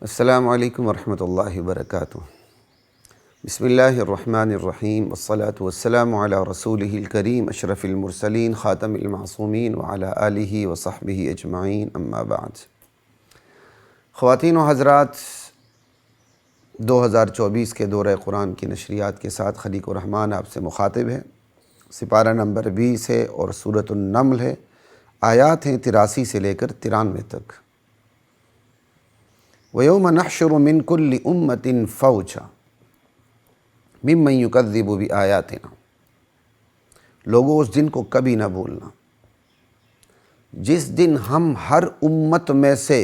السلام علیکم ورحمۃ اللہ وبرکاتہ۔ بسم اللہ الرحمن الرحیم والصلاة والسلام علی رسولہ الکریم اشرف المرسلین خاتم المعصومین وعلی آلہ وصحبہ اجمعین، اما بعد۔ خواتین و حضرات، 2024 کے دورہ قرآن کی نشریات کے ساتھ خلیق الرحمن آپ سے مخاطب ہے۔ سپارہ نمبر 20 ہے اور سورۃ النمل ہے، آیات ہیں 83 سے لے کر 93 تک۔ وَيَوْمَ نَحْشُرُ مِنْ كُلِّ أُمَّةٍ فَوْجًا مِمَّنْ يُكَذِّبُ بِآيَاتِنَا۔ لوگوں، اس دن کو کبھی نہ بھولنا جس دن ہم ہر امت میں سے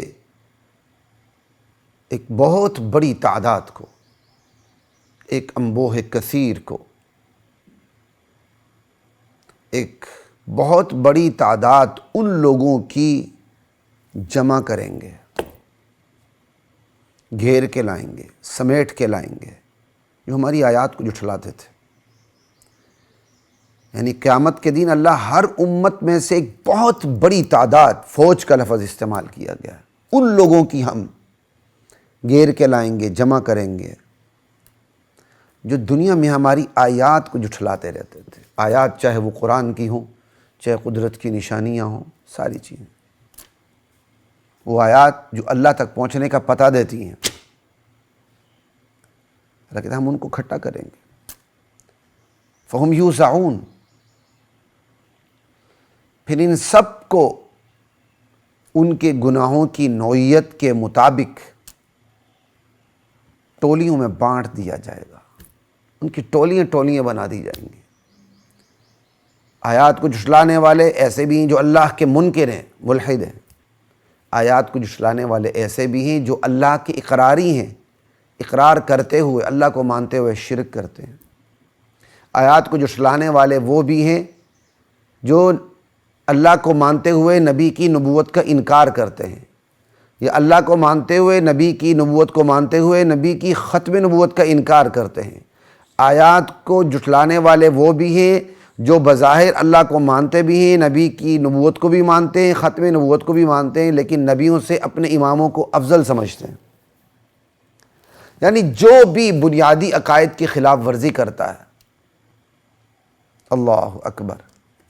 ایک بہت بڑی تعداد کو، ایک انبوہ کثیر کو، ایک بہت بڑی تعداد ان لوگوں کی جمع کریں گے، گھیر کے لائیں گے، سمیٹ کے لائیں گے، جو ہماری آیات کو جھٹلاتے تھے۔ یعنی قیامت کے دن اللہ ہر امت میں سے ایک بہت بڑی تعداد، فوج کا لفظ استعمال کیا گیا ہے، ان لوگوں کی ہم گھیر کے لائیں گے، جمع کریں گے، جو دنیا میں ہماری آیات کو جھٹلاتے رہتے تھے۔ آیات چاہے وہ قرآن کی ہوں، چاہے قدرت کی نشانیاں ہوں، ساری چیزیں، وہ آیات جو اللہ تک پہنچنے کا پتہ دیتی ہیں، اللہ کہتا ہے ہم ان کو اکٹھا کریں گے۔ فَهُمْ يُوزَعُونَ، پھر ان سب کو ان کے گناہوں کی نوعیت کے مطابق ٹولیوں میں بانٹ دیا جائے گا، ان کی ٹولیاں بنا دی جائیں گی۔ آیات کو جھٹلانے والے ایسے بھی ہیں جو اللہ کے منکر ہیں، ملحد ہیں۔ آیات کو جھٹلانے والے ایسے بھی ہیں جو اللہ کے اقراری ہیں، اقرار کرتے ہوئے، اللہ کو مانتے ہوئے شرک کرتے ہیں۔ آیات کو جھٹلانے والے وہ بھی ہیں جو اللہ کو مانتے ہوئے نبی کی نبوت کا انکار کرتے ہیں، یا اللہ کو مانتے ہوئے، نبی کی نبوت کو مانتے ہوئے نبی کی ختم نبوت کا انکار کرتے ہیں۔ آیات کو جھٹلانے والے وہ بھی ہیں جو بظاہر اللہ کو مانتے بھی ہیں، نبی کی نبوت کو بھی مانتے ہیں، ختم نبوت کو بھی مانتے ہیں، لیکن نبیوں سے اپنے اماموں کو افضل سمجھتے ہیں۔ یعنی جو بھی بنیادی عقائد کی خلاف ورزی کرتا ہے، اللہ اکبر،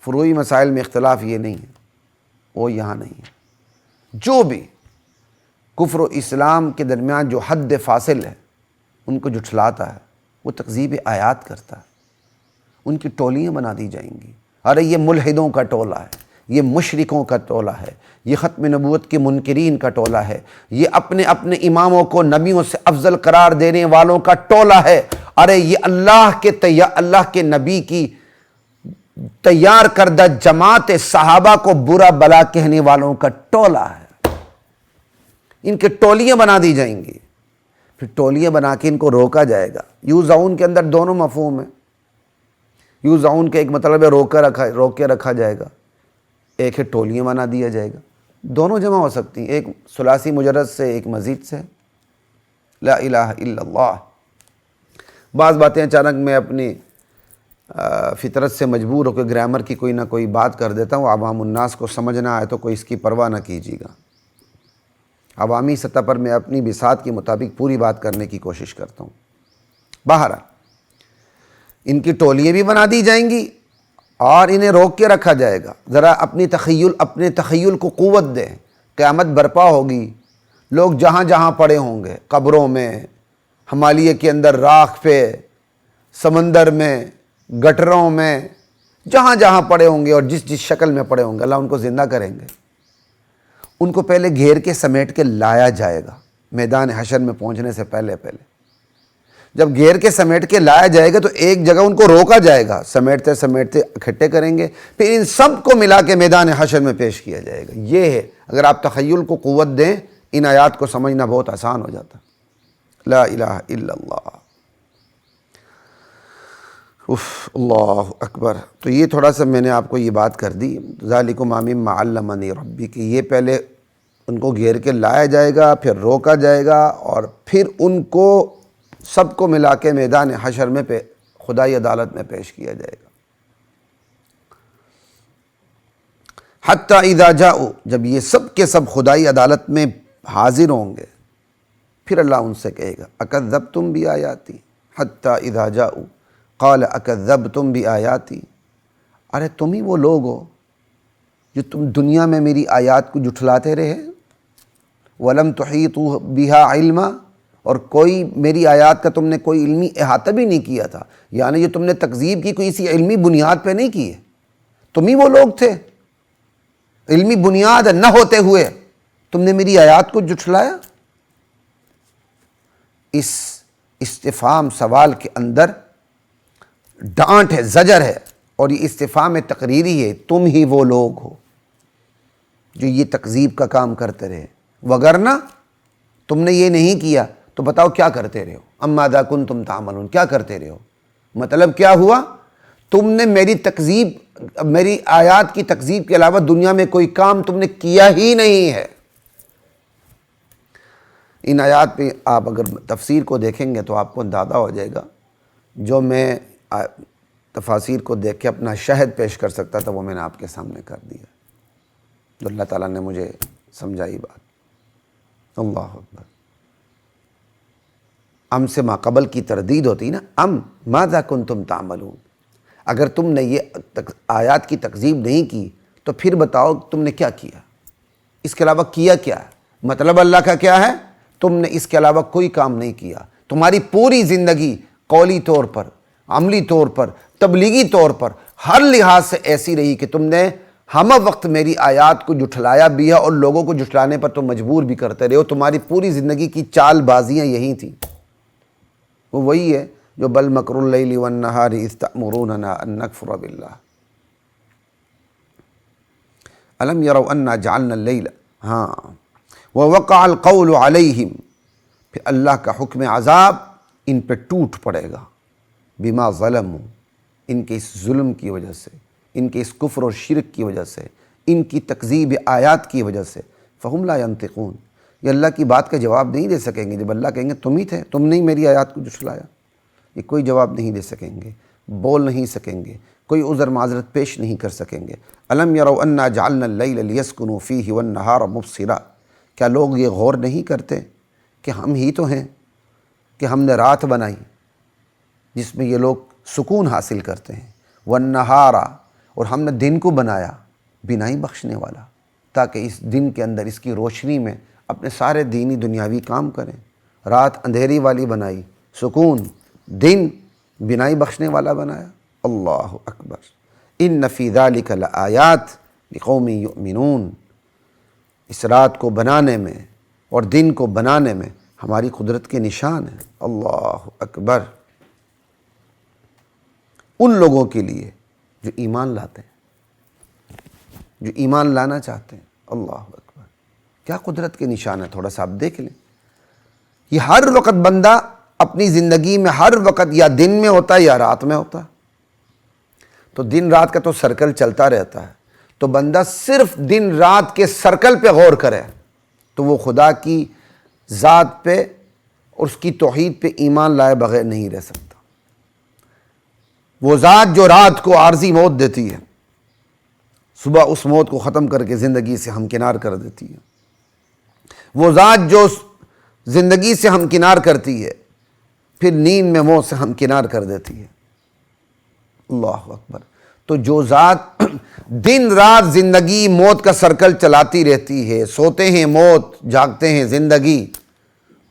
فروعی مسائل میں اختلاف یہ نہیں ہے، وہ یہاں نہیں ہے، جو بھی کفر و اسلام کے درمیان جو حد فاصل ہے ان کو جھٹلاتا ہے، وہ تکذیب آیات کرتا ہے، ان کی ٹولیاں بنا دی جائیں گی۔ ارے یہ ملحدوں کا ٹولہ ہے، یہ مشرکوں کا ٹولہ ہے، یہ ختم نبوت کے منکرین کا ٹولہ ہے، یہ اپنے اماموں کو نبیوں سے افضل قرار دینے والوں کا ٹولہ ہے۔ ارے یہ اللہ کے نبی کی تیار کردہ جماعت صحابہ کو برا بلا کہنے والوں کا ٹولہ ہے۔ ان کے ٹولیاں بنا دی جائیں گی، پھر ٹولیاں بنا کے ان کو روکا جائے گا۔ یوزعون کے اندر دونوں مفہوم ہیں۔ یوزعون کا ایک مطلب ہے روک کے رکھا جائے گا، ایک ہے ٹولیاں بنا دیا جائے گا۔ دونوں جمع ہو سکتی ہیں، ایک ثلاثی مجرد سے، ایک مزید سے۔ لا الہ الا اللہ۔ بعض باتیں اچانک میں اپنی فطرت سے مجبور ہو کے گرامر کی کوئی نہ کوئی بات کر دیتا ہوں، عوام الناس کو سمجھ نہ آئے تو کوئی اس کی پرواہ نہ کیجیے گا۔ عوامی سطح پر میں اپنی بساط کے مطابق پوری بات کرنے کی کوشش کرتا ہوں۔ بہرحال ان کی ٹولیاں بھی بنا دی جائیں گی اور انہیں روک کے رکھا جائے گا۔ ذرا اپنے تخیل کو قوت دیں۔ قیامت برپا ہوگی، لوگ جہاں جہاں پڑے ہوں گے، قبروں میں، ہمالیہ کے اندر راکھ پہ، سمندر میں، گٹروں میں، جہاں جہاں پڑے ہوں گے اور جس شکل میں پڑے ہوں گے، اللہ ان کو زندہ کریں گے۔ ان کو پہلے گھیر کے سمیٹ کے لایا جائے گا میدان حشر میں پہنچنے سے پہلے۔ جب گھیر کے سمیٹ کے لایا جائے گا تو ایک جگہ ان کو روکا جائے گا، سمیٹتے سمیٹتے اکٹھے کریں گے، پھر ان سب کو ملا کے میدان حشر میں پیش کیا جائے گا۔ یہ ہے، اگر آپ تخیل کو قوت دیں، ان آیات کو سمجھنا بہت آسان ہو جاتا۔ لا الہ الا اللہ۔ اللہ اکبر۔ تو یہ تھوڑا سا میں نے آپ کو یہ بات کر دی، ذالکم مما علمنی ربی، کہ یہ پہلے ان کو گھیر کے لایا جائے گا، پھر روکا جائے گا، اور پھر ان کو سب کو ملا کے میدان حشر میں خدائی عدالت میں پیش کیا جائے گا۔ حتی اذا جاؤ، جب یہ سب کے سب خدائی عدالت میں حاضر ہوں گے، پھر اللہ ان سے کہے گا اکذبتم بآیاتی حتی اذا جاؤ قال اکذبتم بآیاتی، ارے تم ہی وہ لوگ ہو جو تم دنیا میں میری آیات کو جھٹلاتے رہے، وَلَمْ تُحِيطُوا بِهَا عِلْمًا، اور کوئی میری آیات کا تم نے کوئی علمی احاطہ بھی نہیں کیا تھا، یعنی جو تم نے تکذیب کی کوئی اسی علمی بنیاد پہ نہیں کی ہے، تم ہی وہ لوگ تھے علمی بنیاد نہ ہوتے ہوئے تم نے میری آیات کو جھٹلایا۔ اس استفہام سوال کے اندر ڈانٹ ہے، زجر ہے، اور یہ استفہام تقریری ہے، تم ہی وہ لوگ ہو جو یہ تکذیب کا کام کرتے رہے، وگرنہ تم نے یہ نہیں کیا تو بتاؤ کیا کرتے رہے ہو، ام ماذا کنتم تعملون، کیا کرتے رہے ہو؟ مطلب کیا ہوا؟ تم نے میری آیات کی تکذیب کے علاوہ دنیا میں کوئی کام تم نے کیا ہی نہیں ہے۔ ان آیات پہ آپ اگر تفسیر کو دیکھیں گے تو آپ کو اندازہ ہو جائے گا، جو میں تفاسیر کو دیکھ کے اپنا شہد پیش کر سکتا تھا وہ میں نے آپ کے سامنے کر دیا، تو اللہ تعالیٰ نے مجھے سمجھائی بات۔ اللہ اکبر۔ ام سے ماقبل کی تردید ہوتی نا، ام ماذا کنتم تعملون، اگر تم نے یہ آیات کی تکذیب نہیں کی تو پھر بتاؤ تم نے کیا کیا، اس کے علاوہ کیا کیا ہے؟ مطلب اللہ کا کیا ہے؟ تم نے اس کے علاوہ کوئی کام نہیں کیا، تمہاری پوری زندگی قولی طور پر، عملی طور پر، تبلیغی طور پر، ہر لحاظ سے ایسی رہی کہ تم نے ہم وقت میری آیات کو جھٹلایا بھی ہے اور لوگوں کو جھٹلانے پر تم مجبور بھی کرتے رہے ہو۔ تمہاری پوری زندگی کی چال بازیاں یہی تھیں۔ وہ وہی ہے جو بل مکر اللیل والنہار اذ تأمروننا ان نکفر باللہ، الم یروا انا جعلنا اللیل، ہاں، ووقع القول علیہم، پھر اللہ کا حکم عذاب ان پہ ٹوٹ پڑے گا، بما ظلموا، ان کے اس ظلم کی وجہ سے، ان کے اس کفر اور شرک کی وجہ سے، ان کی تکذیب آیات کی وجہ سے، فہم لا ینطقون، یہ اللہ کی بات کا جواب نہیں دے سکیں گے۔ جب اللہ کہیں گے تم ہی تھے، تم نے ہی میری آیات کو جھٹلایا، یہ کوئی جواب نہیں دے سکیں گے، بول نہیں سکیں گے، کوئی عذر معذرت پیش نہیں کر سکیں گے۔ الم یروا انا جعلنا اللیل لیسکنوا فیہ والنہار مبصرا، کیا لوگ یہ غور نہیں کرتے کہ ہم ہی تو ہیں کہ ہم نے رات بنائی جس میں یہ لوگ سکون حاصل کرتے ہیں، والنہار، اور ہم نے دن کو بنایا بینائی بخشنے والا، تاکہ اس دن کے اندر اس کی روشنی میں اپنے سارے دینی دنیاوی کام کریں۔ رات اندھیری والی بنائی، سکون، دن بینائی بخشنے والا بنایا۔ اللہ اکبر۔ ان فی ذلک لآیات لقوم یؤمنون، اس رات کو بنانے میں اور دن کو بنانے میں ہماری قدرت کے نشان ہیں۔ اللہ اکبر۔ ان لوگوں کے لیے جو ایمان لاتے ہیں، جو ایمان لانا چاہتے ہیں۔ اللہ اکبر، کیا قدرت کے نشان ہے، تھوڑا سا آپ دیکھ لیں۔ یہ ہر وقت بندہ اپنی زندگی میں ہر وقت یا دن میں ہوتا ہے یا رات میں ہوتا ہے، تو دن رات کا تو سرکل چلتا رہتا ہے، تو بندہ صرف دن رات کے سرکل پہ غور کرے تو وہ خدا کی ذات پہ اور اس کی توحید پہ ایمان لائے بغیر نہیں رہ سکتا۔ وہ ذات جو رات کو عارضی موت دیتی ہے، صبح اس موت کو ختم کر کے زندگی سے ہمکنار کر دیتی ہے، وہ ذات جو زندگی سے ہمکنار کرتی ہے پھر نیند میں موت سے ہمکنار کر دیتی ہے۔ اللہ اکبر۔ تو جو ذات دن رات زندگی موت کا سرکل چلاتی رہتی ہے، سوتے ہیں موت، جاگتے ہیں زندگی،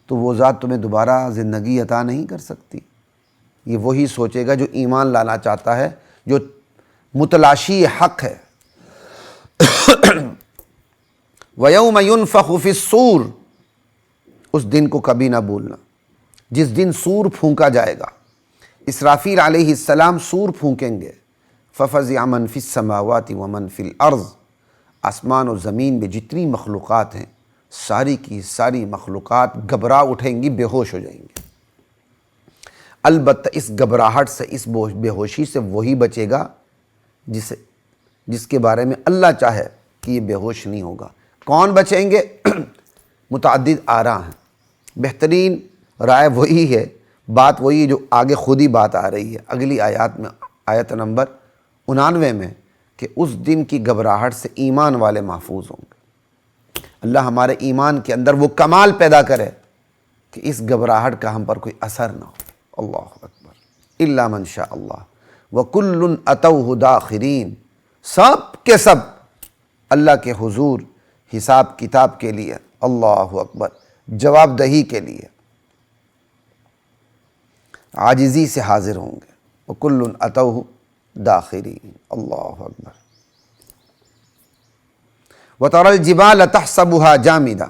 تو وہ ذات تمہیں دوبارہ زندگی عطا نہیں کر سکتی۔ یہ وہی سوچے گا جو ایمان لانا چاہتا ہے، جو متلاشی حق ہے۔ وَيَوْمَ يُنفَخُ فِي الصُّورِ، اس دن کو کبھی نہ بھولنا جس دن سور پھونکا جائے گا۔ اسرافیل علیہ السلام سور پھونکیں گے، فَفَزِعَ مَن فِي السَّمَاوَاتِ وَمَن فِي الْأَرْضِ، آسمان و زمین میں جتنی مخلوقات ہیں ساری کی ساری مخلوقات گھبرا اٹھیں گی، بے ہوش ہو جائیں گی۔ البتہ اس گھبراہٹ سے، اس بے ہوشی سے وہی بچے گا جس کے بارے میں اللہ چاہے کہ یہ بے ہوش نہیں ہوگا۔ کون بچیں گے؟ متعدد آراء ہیں، بہترین رائے وہی ہے، بات وہی ہے جو آگے خود ہی بات آ رہی ہے اگلی آیات میں، آیت نمبر 99 میں، کہ اس دن کی گھبراہٹ سے ایمان والے محفوظ ہوں گے۔ اللہ ہمارے ایمان کے اندر وہ کمال پیدا کرے کہ کہ اس گھبراہٹ کا ہم پر کوئی اثر نہ ہو۔ اللہ اکبر، الا من شاء اللہ وکل اتوہ داخرین، سب کے سب اللہ کے حضور حساب کتاب کے لیے، اللہ اکبر، جواب دہی کے لیے عاجزی سے حاضر ہوں گے۔ وکل اتوہ داخرین، اللہ اکبر۔ وتری الجبال تحسبها جامدہ،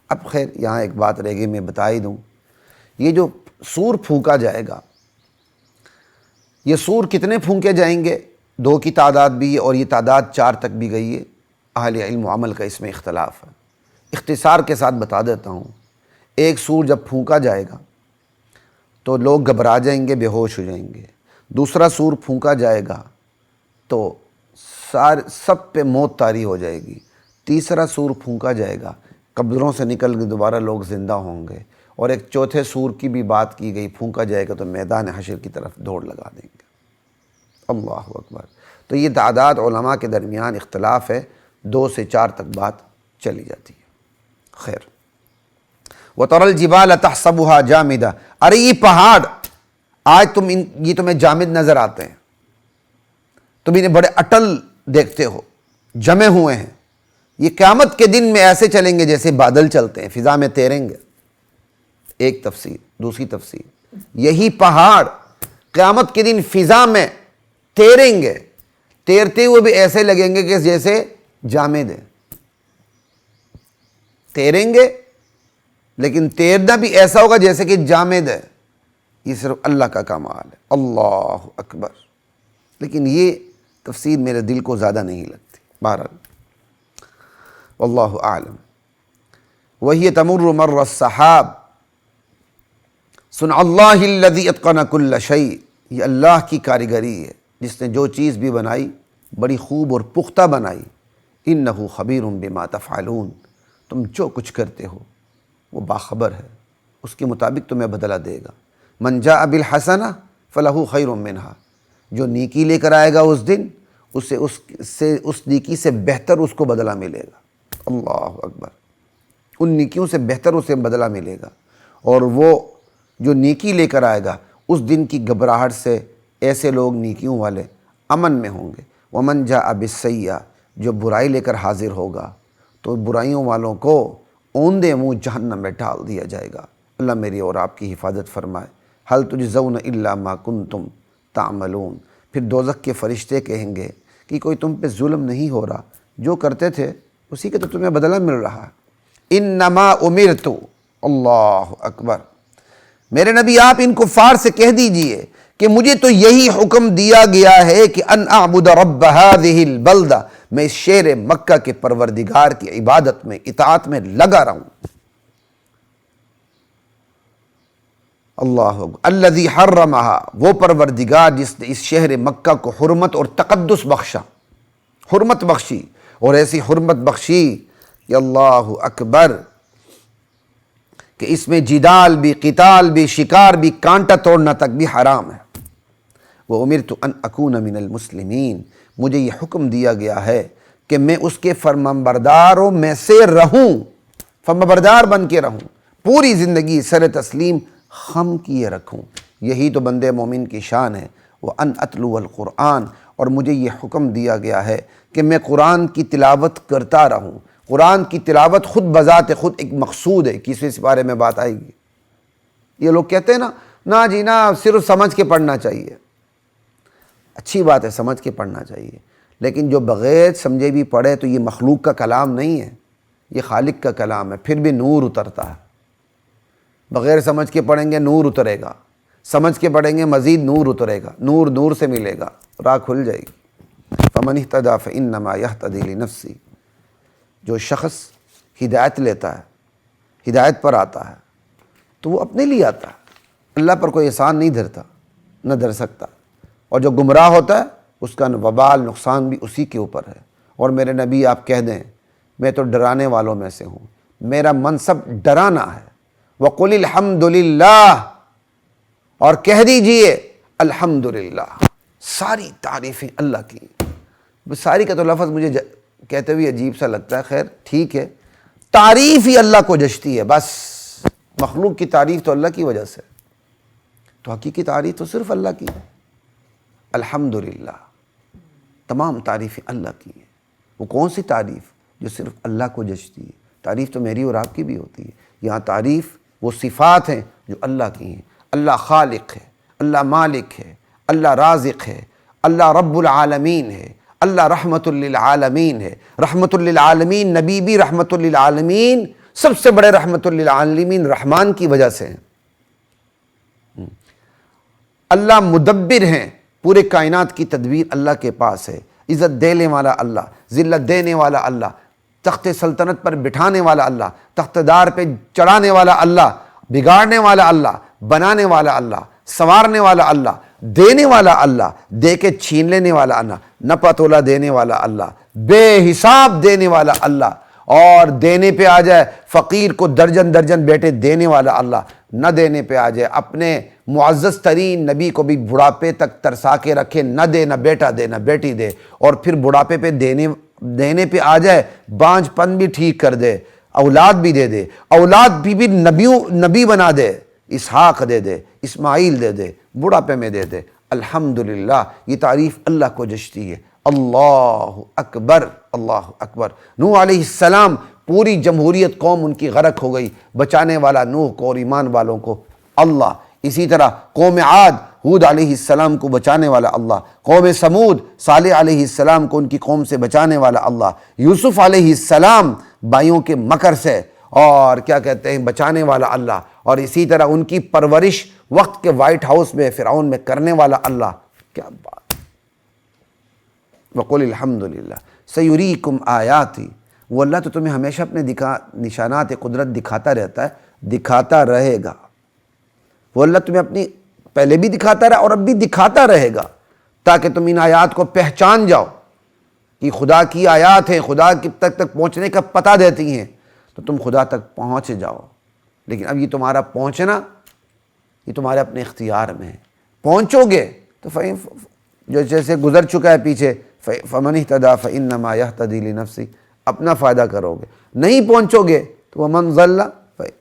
اب خیر یہاں ایک بات رہ گئی، میں بتا ہی دوں، یہ جو سور پھونکا جائے گا، یہ سور کتنے پھونکے جائیں گے؟ 2 کی تعداد بھی ہے اور یہ تعداد 4 تک بھی گئی ہے، اہل علم و عمل کا اس میں اختلاف ہے۔ اختصار کے ساتھ بتا دیتا ہوں، ایک سور جب پھونکا جائے گا تو لوگ گھبرا جائیں گے، بے ہوش ہو جائیں گے۔ دوسرا سور پھونکا جائے گا تو سب پہ موت طاری ہو جائے گی۔ تیسرا سور پھونکا جائے گا، قبروں سے نکل کے دوبارہ لوگ زندہ ہوں گے۔ اور ایک چوتھے سور کی بھی بات کی گئی، پھونکا جائے گا تو میدان حشر کی طرف دوڑ لگا دیں گے۔ اللہ اکبر۔ تو یہ تعداد علماء کے درمیان اختلاف ہے، 2 سے 4 تک بات چلی جاتی ہے۔ خیر، وَتَرَى الْجِبَالَ تَحْسَبُهَا جَامِدَةً، ارے یہ پہاڑ آج یہ تمہیں جامد نظر آتے ہیں، تم انہیں بڑے اٹل دیکھتے ہو، جمے ہوئے ہیں، یہ قیامت کے دن میں ایسے چلیں گے جیسے بادل چلتے ہیں، فضا میں تیریں گے۔ ایک تفسیر۔ دوسری تفسیر، یہی پہاڑ قیامت کے دن فضا میں تیریں گے، تیرتے ہوئے بھی ایسے لگیں گے کہ جیسے جامد ہیں، تیریں گے لیکن تیرنا بھی ایسا ہوگا جیسے کہ جامد ہے۔ یہ صرف اللہ کا کمال ہے، اللہ اکبر۔ لیکن یہ تفسیر میرے دل کو زیادہ نہیں لگتی، بہرحال واللہ اعلم۔ وہی تمر مر السحاب صنع اللہ الذی اتقن کل شیء، یہ اللہ کی کاریگری ہے جس نے جو چیز بھی بنائی بڑی خوب اور پختہ بنائی۔ انہ خبیر بما تفعلون، تم جو کچھ کرتے ہو وہ باخبر ہے، اس کے مطابق تمہیں بدلہ دے گا۔ من جاء بالحسنہ فلہ خیر منہا، جو نیکی لے کر آئے گا اس دن اس نیکی سے بہتر اس کو بدلہ ملے گا۔ اللہ اکبر، ان نیکیوں سے بہتر اسے بدلہ ملے گا۔ اور وہ جو نیکی لے کر آئے گا اس دن کی گھبراہٹ سے ایسے لوگ نیکیوں والے امن میں ہوں گے۔ ومن جاء بالسیئہ، جو برائی لے کر حاضر ہوگا تو برائیوں والوں کو اوندے منہ جہنم میں ڈال دیا جائے گا۔ اللہ میری اور آپ کی حفاظت فرمائے۔ هل تجزون الا ما کنتم تعملون، پھر دوزخ کے فرشتے کہیں گے کہ کوئی تم پہ ظلم نہیں ہو رہا، جو کرتے تھے اسی کے تو تمہیں بدلہ مل رہا ہے۔ انما امرت، اللہ اکبر، میرے نبی آپ ان کفار سے کہہ دیجئے کہ مجھے تو یہی حکم دیا گیا ہے کہ ان اعبد رب هذه البلدہ، میں اس شہر مکہ کے پروردگار کی عبادت میں، اطاعت میں لگا رہوں۔ اللہ اکبر، الذی حرمها، وہ پروردگار جس نے اس شہر مکہ کو حرمت اور تقدس بخشا، حرمت بخشی، اور ایسی حرمت بخشی کہ اللہ اکبر کہ اس میں جدال بھی، قتال بھی، شکار بھی، کانٹا توڑنا تک بھی حرام ہے۔ وَأُمِرْتُ أَنْ أَكُونَ مِنَ الْمُسْلِمِينَ، مجھے یہ حکم دیا گیا ہے کہ میں اس کے فرمانبرداروں میں سے رہوں، فرمانبردار بن کے رہوں، پوری زندگی سر تسلیم خم کیے رکھوں۔ یہی تو بندے مومن کی شان ہے۔ وَأَنْ أَتْلُوَ الْقُرْآنَ، اور مجھے یہ حکم دیا گیا ہے کہ میں قرآن کی تلاوت کرتا رہوں۔ قرآن کی تلاوت خود بذات خود ایک مقصود ہے، کسی بارے میں بات آئے گی۔ یہ لوگ کہتے ہیں نا جی نا، صرف سمجھ کے پڑھنا چاہیے۔ اچھی بات ہے، سمجھ کے پڑھنا چاہیے، لیکن جو بغیر سمجھے بھی پڑھے تو یہ مخلوق کا کلام نہیں ہے، یہ خالق کا کلام ہے، پھر بھی نور اترتا ہے۔ بغیر سمجھ کے پڑھیں گے نور اترے گا، سمجھ کے پڑھیں گے مزید نور اترے گا، نور نور سے ملے گا، راہ کھل جائے گی۔ فمن اہتدی فانما یہتدی لنفسہ، جو شخص ہدایت لیتا ہے، ہدایت پر آتا ہے تو وہ اپنے لیے آتا ہے، اللہ پر کوئی احسان نہیں دھرتا، نہ دھر سکتا۔ اور جو گمراہ ہوتا ہے اس کا وبال، نقصان بھی اسی کے اوپر ہے۔ اور میرے نبی آپ کہہ دیں میں تو ڈرانے والوں میں سے ہوں، میرا منصب ڈرانا ہے۔ وَقُلِ الْحَمْدُ لِلَّهِ، اور کہہ دیجئے الحمدللہ، ساری تعریفیں اللہ کی۔ ساری کا تو لفظ مجھے کہتے ہوئے عجیب سا لگتا ہے، خیر ٹھیک ہے، تعریف ہی اللہ کو جچتی ہے، بس مخلوق کی تعریف تو اللہ کی وجہ سے، تو حقیقی تعریف تو صرف اللہ کی ہے۔ الحمدللہ، تمام تعریفیں اللہ کی ہیں۔ وہ کون سی تعریف؟ جو صرف اللہ کو جچتی ہے۔ تعریف تو میری اور آپ کی بھی ہوتی ہے۔ یہاں تعریف وہ صفات ہیں جو اللہ کی ہیں۔ اللہ خالق ہے، اللہ مالک ہے، اللہ رازق ہے، اللہ رب العالمین ہے، اللہ رحمت للعالمین ہے۔ رحمت للعالمین، نبی بھی رحمت للعالمین، سب سے بڑے رحمت للعالمین رحمان کی وجہ سے ہیں۔ اللہ مدبر ہیں، پورے کائنات کی تدبیر اللہ کے پاس ہے۔ عزت دینے والا اللہ، ذلت دینے والا اللہ، تخت سلطنت پر بٹھانے والا اللہ، تخت دار پہ چڑھانے والا اللہ، بگاڑنے والا اللہ، بنانے والا اللہ، سنوارنے والا اللہ، دینے والا اللہ، دے کے چھین لینے والا اللہ، نہ پتولا دینے والا اللہ، بے حساب دینے والا اللہ، اور دینے پہ آ جائے فقیر کو درجن درجن بیٹے دینے والا اللہ، نہ دینے پہ آ جائے اپنے معزز ترین نبی کو بھی بڑھاپے تک ترسا کے رکھے، نہ دے، نہ بیٹا دے، نہ بیٹی دے، اور پھر بڑھاپے پہ دینے پہ آ جائے بانجھ پن بھی ٹھیک کر دے، اولاد بھی دے دے، اولاد بھی نبی بنا دے، اسحاق دے دے، اسماعیل دے دے، بڑھاپے میں دے دے۔ الحمدللہ، یہ تعریف اللہ کو جچتی ہے۔ اللہ اکبر، اللہ اکبر۔ نوح علیہ السلام، پوری جمہوریت قوم ان کی غرق ہو گئی، بچانے والا نوح کو اور ایمان والوں کو اللہ۔ اسی طرح قوم عاد، ہود علیہ السلام کو بچانے والا اللہ۔ قوم سمود، صالح علیہ السلام کو ان کی قوم سے بچانے والا اللہ۔ یوسف علیہ السلام، بھائیوں کے مکر سے اور کیا کہتے ہیں بچانے والا اللہ۔ اور اسی طرح ان کی پرورش وقت کے وائٹ ہاؤس میں فرعون میں کرنے والا اللہ۔ کیا بات! وَقُلِ الْحَمْدُلِلَّهِ سَيُرِيكُمْ آیَاتِهِ، وہ اللہ تو تمہیں ہمیشہ اپنے نشانات قدرت دکھاتا رہتا ہے، دکھاتا رہے گا۔ وہ اللہ تمہیں اپنی پہلے بھی دکھاتا رہا اور اب بھی دکھاتا رہے گا، تاکہ تم ان آیات کو پہچان جاؤ کہ خدا کی آیات ہیں، خدا کی تک پہنچنے کا پتہ دیتی ہیں، تو تم خدا تک پہنچ جاؤ۔ لیکن اب یہ تمہارا پہنچنا، یہ تمہارے اپنے اختیار میں ہے۔ پہنچو گے تو جو جیسے گزر چکا ہے پیچھے، فَمَنِ اهْتَدَىٰ فَإِنَّمَا يَهْتَدِي لِنَفْسِهِ، اپنا فائدہ کرو گے۔ نہیں پہنچو گے تو وَمَنْ ضَلَّ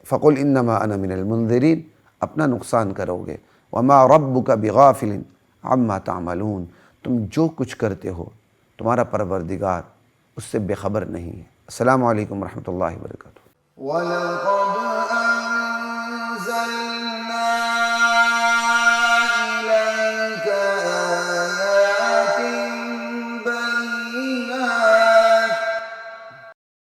فَقُلْ إِنَّمَا أَنَا مِنَ الْمُنذِرِينَ، اپنا نقصان کرو گے۔ وَمَا رَبُّكَ بِغَافِلٍ عَمَّا تَعْمَلُونَ، تم جو کچھ کرتے ہو تمہارا پروردگار اس سے بے خبر نہیں ہے۔ السلام علیکم ورحمۃ اللہ وبرکاتہ۔ وَلَقَدْ أَنزَلْنَا